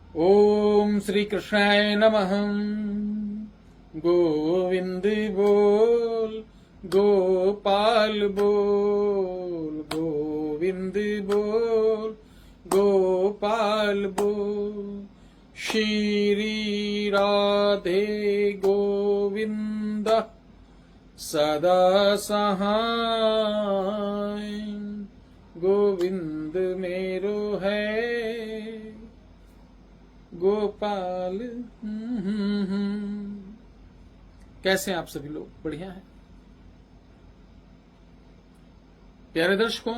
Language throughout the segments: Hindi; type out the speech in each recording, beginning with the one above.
ओम श्री कृष्णाय नमः। गोविंद बोल, गोपाल बोल, गोविंद बोल, गोपाल बोल। श्री राधे गोविंद सदा सहाय। गोविंद मेरो है गोपाल। कैसे हैं आप सभी लोग? बढ़िया हैं प्यारे दर्शकों।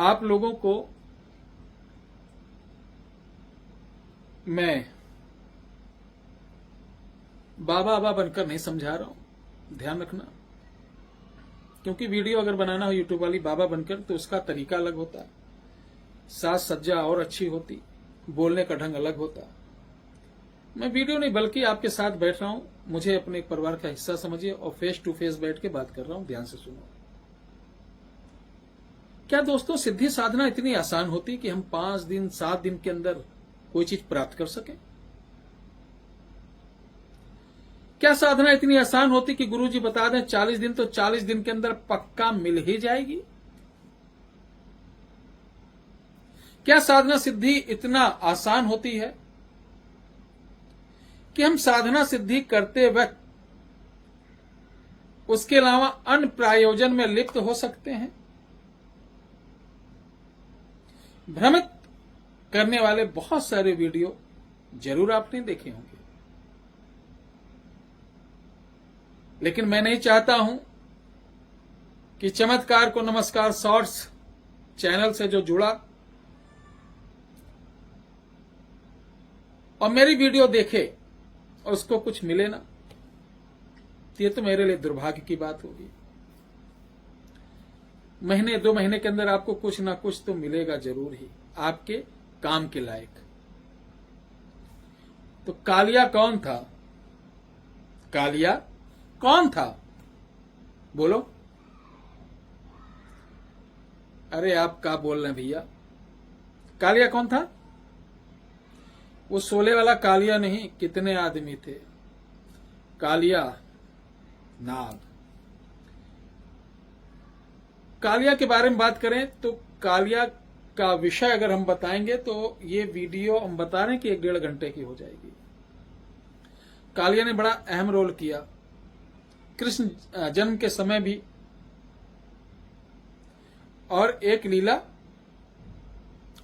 आप लोगों को मैं बाबा बाबा बनकर नहीं समझा रहा हूं, ध्यान रखना। क्योंकि वीडियो अगर बनाना हो यूट्यूब वाली बाबा बनकर तो उसका तरीका अलग होता है, साज सज्जा और अच्छी होती, बोलने का ढंग अलग होता। मैं वीडियो नहीं बल्कि आपके साथ बैठ रहा हूं, मुझे अपने एक परिवार का हिस्सा समझिए और फेस टू फेस बैठ के बात कर रहा हूं। ध्यान से सुनो। क्या दोस्तों सिद्धि साधना इतनी आसान होती कि हम 5 दिन 7 दिन के अंदर कोई चीज प्राप्त कर सके? क्या साधना इतनी आसान होती कि गुरुजी बता दें 40 दिन तो 40 दिन के अंदर पक्का मिल ही जाएगी? क्या साधना सिद्धि इतना आसान होती है कि हम साधना सिद्धि करते वक्त उसके अलावा अन्य प्रयोजन में लिप्त हो सकते हैं? भ्रमित करने वाले बहुत सारे वीडियो जरूर आपने देखे होंगे, लेकिन मैं नहीं चाहता हूं कि चमत्कार को नमस्कार शॉर्ट्स चैनल से जो जुड़ा और मेरी वीडियो देखे और उसको कुछ मिले ना, ये तो मेरे लिए दुर्भाग्य की बात होगी। महीने 2 महीने के अंदर आपको कुछ ना कुछ तो मिलेगा जरूर ही, आपके काम के लायक। तो कालिया कौन था? कालिया कौन था? बोलो। अरे आप क्या बोल रहे हैं भैया? कालिया कौन था? वो 16 वाला कालिया नहीं, कितने आदमी थे। कालिया नाग। कालिया के बारे में बात करें तो कालिया का विषय अगर हम बताएंगे तो ये वीडियो हम बता रहे हैं कि 1-1.5 घंटे की हो जाएगी। कालिया ने बड़ा अहम रोल किया कृष्ण जन्म के समय भी, और एक लीला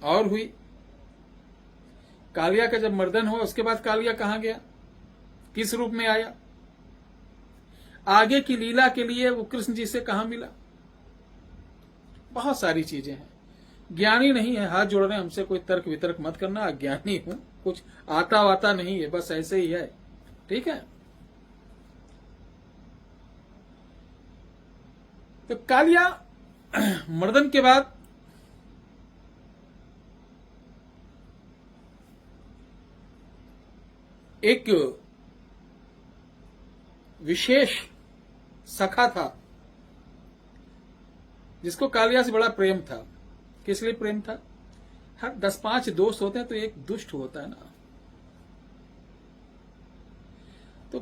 और हुई। कालिया का जब मर्दन हुआ उसके बाद कालिया कहां गया, किस रूप में आया, आगे की लीला के लिए वो कृष्ण जी से कहां मिला, बहुत सारी चीजें हैं। ज्ञानी नहीं है, हाथ जोड़ रहे हैं हमसे, कोई तर्क वितर्क मत करना। अज्ञानी हूं, कुछ आता वाता नहीं है, बस ऐसे ही है, ठीक है। तो कालिया मर्दन के बाद एक विशेष सखा था जिसको कालिया से बड़ा प्रेम था। किस लिए प्रेम था? हर 10-5 दोस्त होते हैं तो एक दुष्ट होता है ना। तो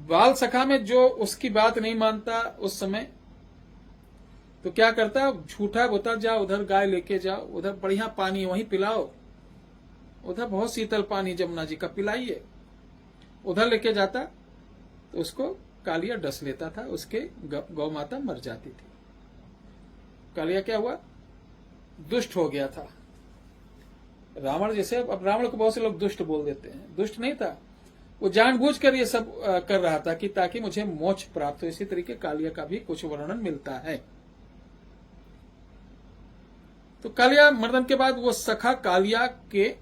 बाल सखा में जो उसकी बात नहीं मानता उस समय, तो क्या करता, झूठा बोता, जा उधर गाय लेके जाओ, उधर बढ़िया पानी वहीं पिलाओ, उधर बहुत शीतल पानी जमुना जी का पिलाइए। उधर लेके जाता तो उसको कालिया डस लेता था, उसके गौ माता मर जाती थी। कालिया क्या हुआ, दुष्ट हो गया था। रावण जैसे, अब रावण को बहुत से लोग दुष्ट बोल देते हैं, दुष्ट नहीं था, वो जानबूझकर ये सब कर रहा था कि ताकि मुझे मोक्ष प्राप्त हो। इसी तरीके कालिया का भी कुछ वर्णन मिलता है। तो कालिया मर्दन के बाद वो सखा कालिया के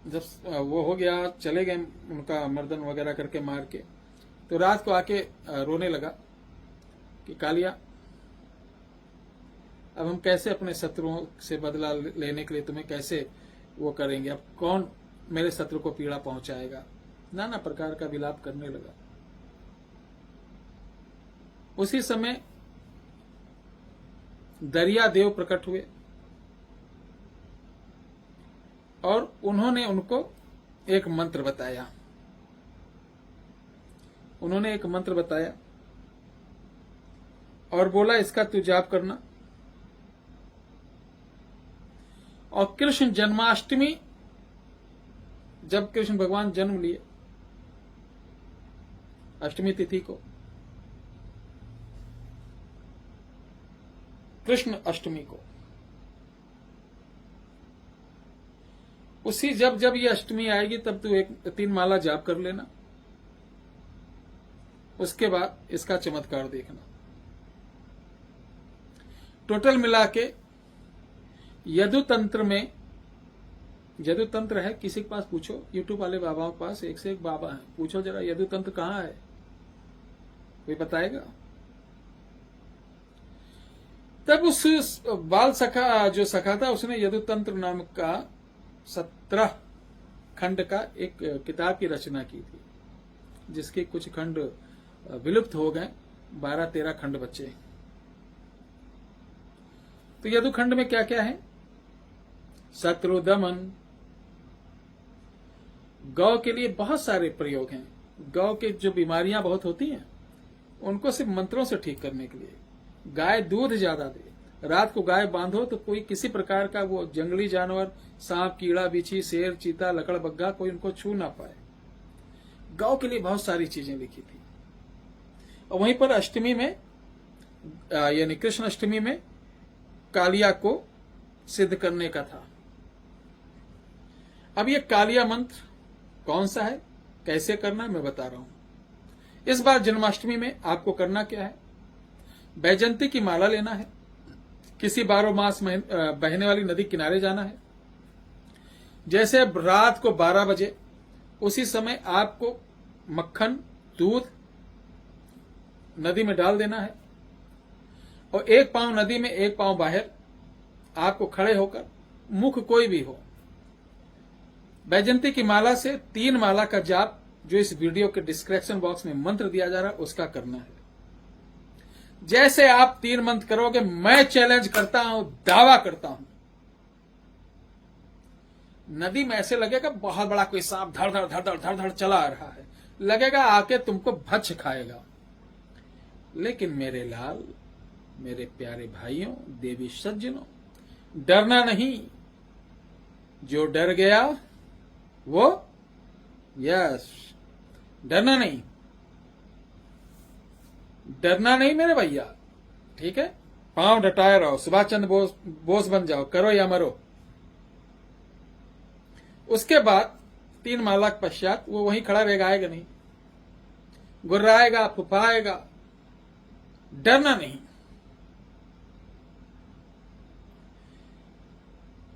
जब वो हो गया, चले गए उनका मर्दन वगैरह करके मार के, तो रात को आके रोने लगा कि कालिया अब हम कैसे अपने शत्रुओं से बदला लेने के लिए तुम्हें कैसे वो करेंगे, अब कौन मेरे शत्रु को पीड़ा पहुंचाएगा। नाना प्रकार का विलाप करने लगा। उसी समय दरिया देव प्रकट हुए और उन्होंने उनको एक मंत्र बताया। उन्होंने एक मंत्र बताया और बोला इसका तू जाप करना। और कृष्ण जन्माष्टमी, जब कृष्ण भगवान जन्म लिए अष्टमी तिथि को, कृष्ण अष्टमी को, उसी जब जब ये अष्टमी आएगी तब तू 3 माला जाप कर लेना। उसके बाद इसका चमत्कार देखना। टोटल मिला के यदुतंत्र में, यदुतंत्र है किसी के पास पूछो, यूट्यूब वाले बाबाओं के पास एक से एक बाबा है, पूछो जरा यदुतंत्र कहाँ है, कोई बताएगा। तब उस बाल सखा जो सखा था उसने यदुतंत्र नाम का 17 खंड का एक किताब की रचना की थी, जिसके कुछ खंड विलुप्त हो गए, 12-13 खंड बचे। तो यदुखंड में क्या क्या है? शत्रु दमन, गौ के लिए बहुत सारे प्रयोग हैं। गौ के जो बीमारियां बहुत होती हैं उनको सिर्फ मंत्रों से ठीक करने के लिए। गाय दूध ज्यादा दे, रात को गाय बांधो तो कोई किसी प्रकार का वो जंगली जानवर, सांप, कीड़ा, बिच्छी, शेर, चीता, लकड़बग्गा कोई उनको छू ना पाए। गौ के लिए बहुत सारी चीजें लिखी थी। और वहीं पर अष्टमी में, यानी कृष्ण अष्टमी में कालिया को सिद्ध करने का था। अब ये कालिया मंत्र कौन सा है, कैसे करना है, मैं बता रहा हूं। इस बार जन्माष्टमी में आपको करना क्या है? बैजंती की माला लेना है, किसी 12 मास बहने वाली नदी किनारे जाना है। जैसे अब रात को 12 बजे, उसी समय आपको मक्खन, दूध नदी में डाल देना है और एक पांव नदी में एक पांव बाहर, आपको खड़े होकर, मुख कोई भी हो, बैजंती की माला से 3 माला का जाप, जो इस वीडियो के डिस्क्रिप्शन बॉक्स में मंत्र दिया जा रहा है उसका करना है। जैसे आप 3 मंत्र करोगे, मैं चैलेंज करता हूं, दावा करता हूं, नदी में ऐसे लगेगा बहुत बड़ा कोई सांप धड़ धड़ धड़ धड़ धड़ धड़ चला आ रहा है, लगेगा आके तुमको भक्ष खाएगा। लेकिन मेरे लाल, मेरे प्यारे भाइयों, देवी सज्जनों, डरना नहीं। जो डर गया वो, यस, डरना नहीं, डरना नहीं मेरे भैया, ठीक है। पांव डटाए रहो, सुभाष चंद्र बोस बन जाओ, करो या मरो। उसके बाद 3 माला के पश्चात वो वहीं खड़ा रहेगा, आएगा नहीं, गुर्राएगा, फुफाएगा, डरना नहीं।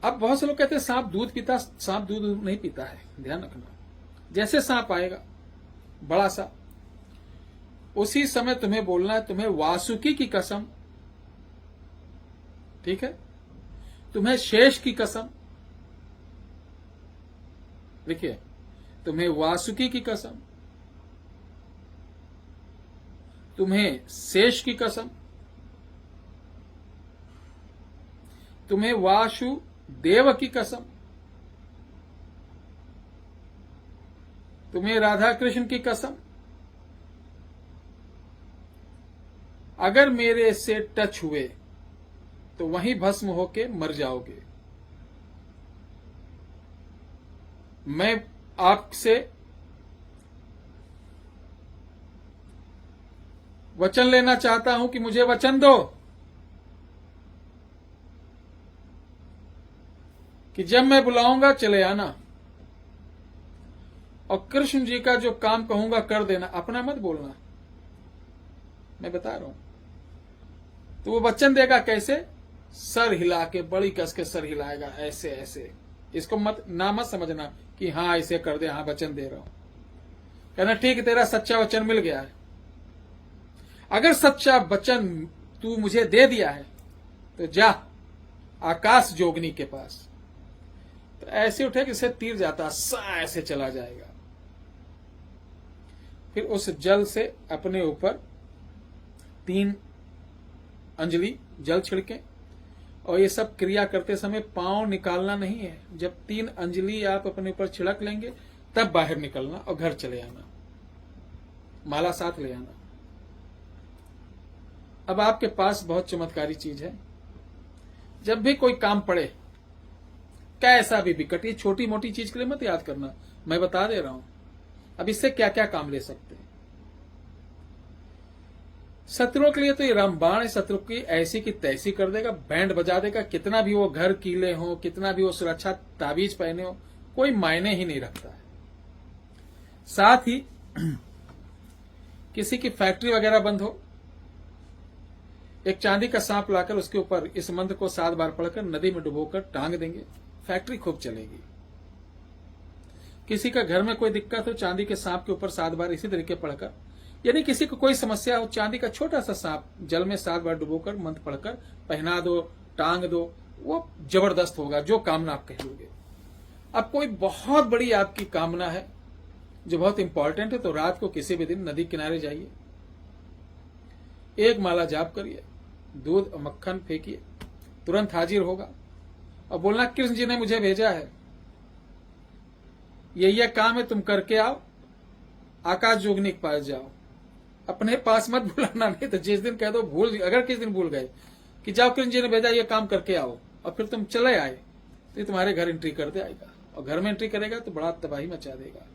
अब बहुत से लोग कहते हैं सांप दूध पीता, सांप दूध नहीं पीता है, ध्यान रखना। जैसे सांप आएगा बड़ा सा, उसी समय तुम्हें बोलना है, तुम्हें वासुकी की कसम, ठीक है, तुम्हें शेष की कसम, देखिए, तुम्हें वासुकी की कसम, तुम्हें शेष की कसम, तुम्हें वासु देव की कसम, तुम्हें राधा कृष्ण की कसम, अगर मेरे से टच हुए तो वहीं भस्म होके मर जाओगे। मैं आपसे वचन लेना चाहता हूं कि मुझे वचन दो कि जब मैं बुलाऊंगा चले आना, और कृष्ण जी का जो काम कहूंगा कर देना, अपना मत बोलना, मैं बता रहा हूं। तो वो वचन देगा कैसे? सर हिला के, बड़ी कस के सर हिलाएगा, ऐसे ऐसे। इसको मत समझना कि हाँ ऐसे कर दे, हाँ वचन दे रहा हूं। कहना ठीक, तेरा सच्चा वचन मिल गया है। अगर सच्चा वचन तू मुझे दे दिया है तो जा आकाश जोगनी के पास। तो ऐसे उठे कि इसे तीर जाता, सा ऐसे चला जाएगा। फिर उस जल से अपने ऊपर 3 अंजलि जल छिड़के, और ये सब क्रिया करते समय पांव निकालना नहीं है। जब 3 अंजलि आप अपने ऊपर छिड़क लेंगे तब बाहर निकलना और घर चले आना, माला साथ ले आना। अब आपके पास बहुत चमत्कारी चीज है। जब भी कोई काम पड़े, कैसा भी विकट, ये छोटी मोटी चीज के लिए मत याद करना, मैं बता दे रहा हूं अब इससे क्या क्या काम ले सकते हैं। शत्रुओं के लिए तो ये रामबाण शत्रु की ऐसी की तैसी कर देगा, बैंड बजा देगा। कितना भी वो घर कीले हो, कितना भी वो सुरक्षा ताबीज पहने हो, कोई मायने ही नहीं रखता है। साथ ही किसी की फैक्ट्री वगैरह बंद हो, एक चांदी का सांप लाकर उसके ऊपर इस मंत्र को 7 बार पढ़कर नदी में डुबोकर टांग देंगे, फैक्ट्री खूब चलेगी। किसी का घर में कोई दिक्कत हो, चांदी के सांप के ऊपर 7 बार इसी तरीके पढ़कर, यानी किसी को कोई समस्या हो, चांदी का छोटा सा सांप जल में 7 बार डुबोकर मंत्र पढ़कर पहना दो, टांग दो, वो जबरदस्त होगा जो कामना आप कह लोगे। अब कोई बहुत बड़ी आपकी कामना है जो बहुत इंपॉर्टेंट है, तो रात को किसी भी दिन नदी किनारे जाइए, 1 माला जाप करिए, दूध और मक्खन फेंकिए, तुरंत हाजिर होगा। और बोलना कृष्ण जी ने मुझे भेजा है, ये काम है, तुम करके आओ, आकाश जोगनी के पास जाओ। अपने पास मत बुलाना, नहीं तो जिस दिन कह दो भूल, अगर किस दिन भूल गए कि जाओ कृष्ण जी ने भेजा ये काम करके आओ, और फिर तुम चले आए, तो तुम्हारे घर एंट्री कर दे आएगा, और घर में एंट्री करेगा तो बड़ा तबाही मचा देगा।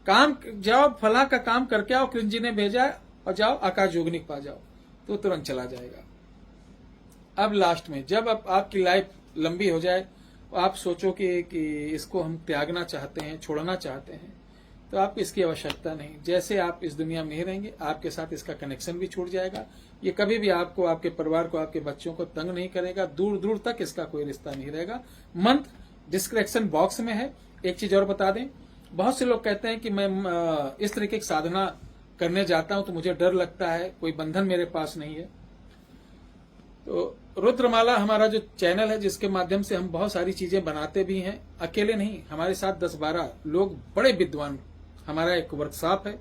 काम जाओ, फला का काम करके आओ, कृष्ण जी ने भेजा, और जाओ आकाश जोगनी के पास जाओ, तो तुरंत चला जाएगा। अब लास्ट में जब आपकी लाइफ लंबी हो जाए, आप सोचो कि इसको हम त्यागना चाहते हैं, छोड़ना चाहते हैं, तो आपको इसकी आवश्यकता नहीं। जैसे आप इस दुनिया में ही रहेंगे, आपके साथ इसका कनेक्शन भी छूट जाएगा। ये कभी भी आपको, आपके परिवार को, आपके बच्चों को तंग नहीं करेगा, दूर दूर तक इसका कोई रिश्ता नहीं रहेगा। मंत्र डिस्क्रिप्शन बॉक्स में है। एक चीज और बता दें, बहुत से लोग कहते हैं कि मैं इस तरीके की साधना करने जाता हूं तो मुझे डर लगता है, कोई बंधन मेरे पास नहीं है। तो रुद्रमाला हमारा जो चैनल है, जिसके माध्यम से हम बहुत सारी चीजें बनाते भी हैं, अकेले नहीं, हमारे साथ 10-12 लोग बड़े विद्वान। हमारा एक वर्कशॉप है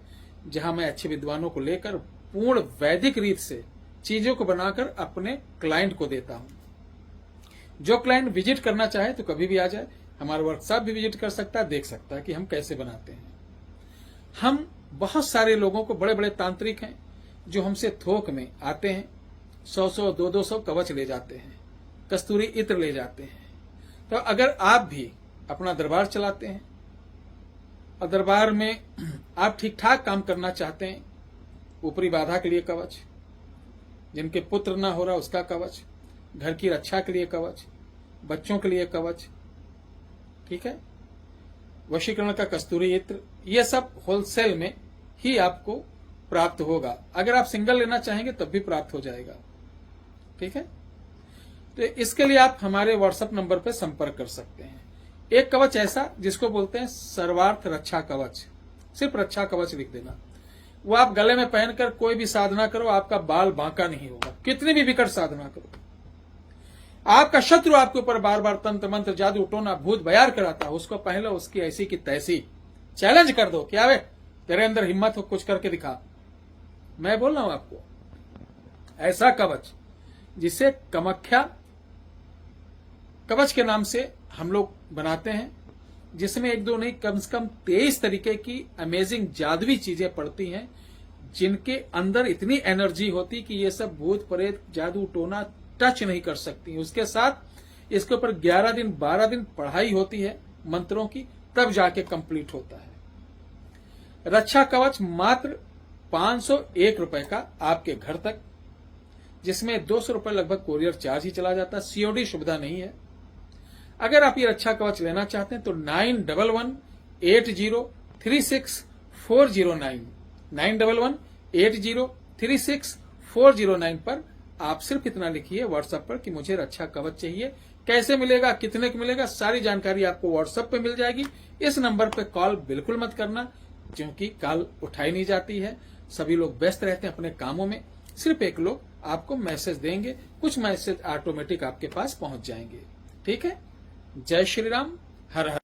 जहां मैं अच्छे विद्वानों को लेकर पूर्ण वैदिक रीत से चीजों को बनाकर अपने क्लाइंट को देता हूं। जो क्लाइंट विजिट करना चाहे तो कभी भी आ जाए, हमारा वर्कशॉप भी विजिट कर सकता है, देख सकता है कि हम कैसे बनाते हैं। हम बहुत सारे लोगों को, बड़े बड़े तांत्रिक हैं जो हमसे थोक में आते हैं, 100-100, 200-200 कवच ले जाते हैं, कस्तूरी इत्र ले जाते हैं। तो अगर आप भी अपना दरबार चलाते हैं और दरबार में आप ठीक ठाक काम करना चाहते हैं, ऊपरी बाधा के लिए कवच, जिनके पुत्र ना हो रहा उसका कवच, घर की रक्षा के लिए कवच, बच्चों के लिए कवच, ठीक है, वशीकरण का कस्तूरी इत्र, ये सब होलसेल में ही आपको प्राप्त होगा। अगर आप सिंगल लेना चाहेंगे तब भी प्राप्त हो जाएगा, ठीक है। तो इसके लिए आप हमारे व्हाट्सएप नंबर पर संपर्क कर सकते हैं। एक कवच ऐसा जिसको बोलते हैं सर्वार्थ रक्षा कवच, सिर्फ रक्षा कवच लिख देना, वो आप गले में पहनकर कोई भी साधना करो, आपका बाल बांका नहीं होगा। कितनी भी विकट साधना करो, आपका शत्रु आपके ऊपर बार बार तंत्र मंत्र जादू टोना भूत बयार कराता है, उसको पहले उसकी ऐसी की तैसी चैलेंज कर दो, क्या वे तेरे अंदर हिम्मत हो, कुछ करके दिखा। मैं बोल रहा हूं आपको, ऐसा कवच जिसे कामाख्या कवच के नाम से हम लोग बनाते हैं, जिसमें 1-2 नहीं, कम से कम 23 तरीके की अमेजिंग जादुई चीजें पड़ती हैं, जिनके अंदर इतनी एनर्जी होती कि ये सब भूत प्रेत जादू टोना टच नहीं कर सकती। उसके साथ इसके ऊपर 11 दिन 12 दिन पढ़ाई होती है मंत्रों की, तब जाके कंप्लीट होता है। रक्षा कवच मात्र 501 रुपए का आपके घर तक, जिसमें 200 रुपए लगभग कोरियर चार्ज ही चला जाता है, सीओडी सुविधा नहीं है। अगर आप ये रक्षा कवच लेना चाहते हैं तो 9118036409 9118036409 पर आप सिर्फ इतना लिखिए व्हाट्सएप पर कि मुझे रक्षा कवच चाहिए। कैसे मिलेगा, कितने को मिलेगा, सारी जानकारी आपको व्हाट्सएप पे मिल जाएगी। इस नंबर पे कॉल बिल्कुल मत करना, क्योंकि कॉल उठाई नहीं जाती है, सभी लोग व्यस्त रहते हैं अपने कामों में। सिर्फ एक लोग आपको मैसेज देंगे, कुछ मैसेज ऑटोमेटिक आपके पास पहुंच जाएंगे, ठीक है। जय श्री राम, हर हर।